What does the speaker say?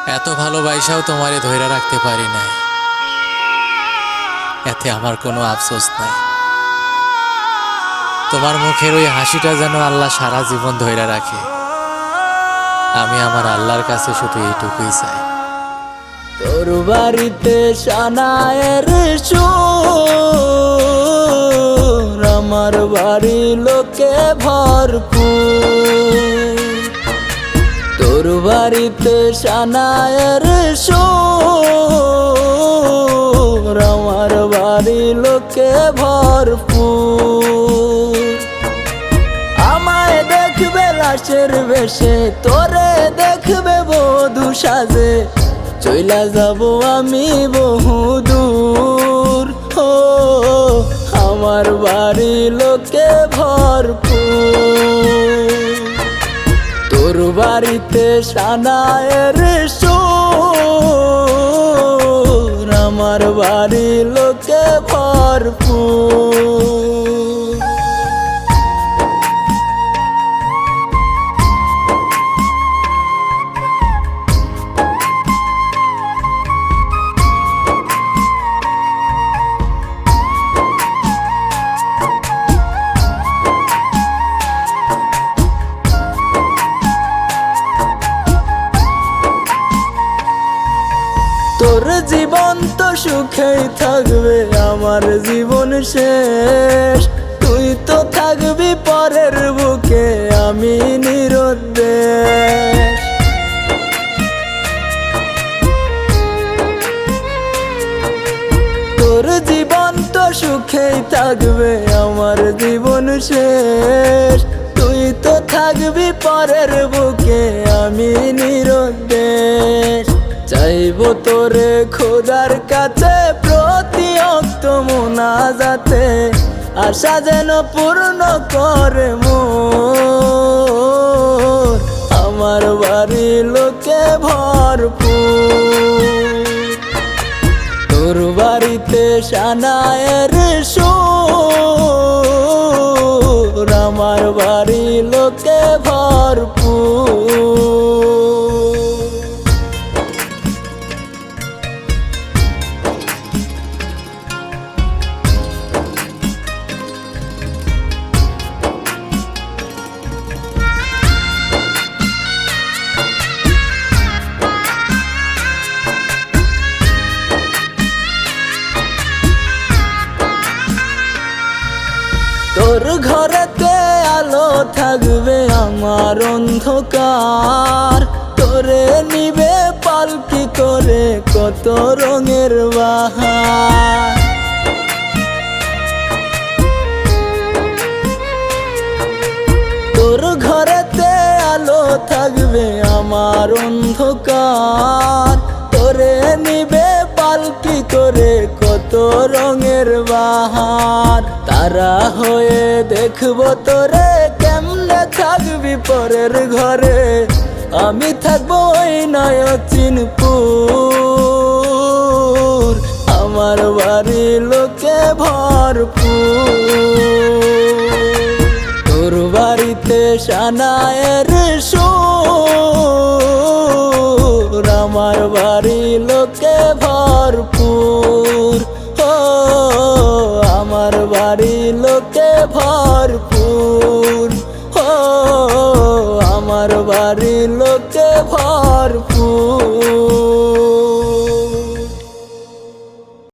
এত ভালোবাসাও তোমারে ধইরা রাখতে পারি নাই, এতে আমার কোনো আফসোস নাই। তোমার মুখের ওই হাসিটা যেন আল্লাহ সারা জীবন ধইরা রাখে। আমি আমার আল্লাহর কাছে শুধু এইটুকুই চাই। তোর বাড়িতে সানায়ের সুর, আমার বাড়ি লোকে ভরপুর। তোর বাড়িতে সানায়ের সুর, আমার বাড়ি লোকে ভরপুর। আমায় দেখবে লাশের বেশে, তোরে দেখবে বধূ সাজে, চইলা যাব আমি বহুদূর। ও আমার বাড়ি লোকে ভরপুর। তোর বাড়িতে সানায়ের সুর, আমার বাড়ি লোকে ভরপুর। তোর জীবন তো সুখেই থাকবে, আমার জীবন শেষ। তুই তো থাকবি পরের বুকে, আমি নিরুদ্দেশ। তোর জীবন তো সুখেই থাকবে, আমার জীবন শেষ। তুই তো থাকবি পরের বুকে, আমি নিরুদ্দেশ। চাইবো তোরে খোদার কাছে প্রতি অক্ত মুনাজাতে, আশা যেন পূর্ণ করে মোর। আমার বাড়ি লোকে ভরপুর। তোর বাড়িতে সানায়ের সুর, আমার বাড়ি লোকে ভরপুর। তোর ঘরেতে আলো থাকবে, আমার অন্ধকার। তোরে নিবে পালকি করে কত রঙের বাহার। তোর ঘরেতে আলো থাকবে, আমার অন্ধকার। তোরে নিবে পালকি করে কত রঙের বাহার। তারা হয়ে দেখবো তোরে, কেমনে থাকবি পরের ঘরে। আমি থাকবো ওই নয়চিনপুর, আমার বাড়ি লোকে ভরপুর। তোর বাড়িতে সানায়ের সুর, আমার বাড়ি লোকে ভরপুর।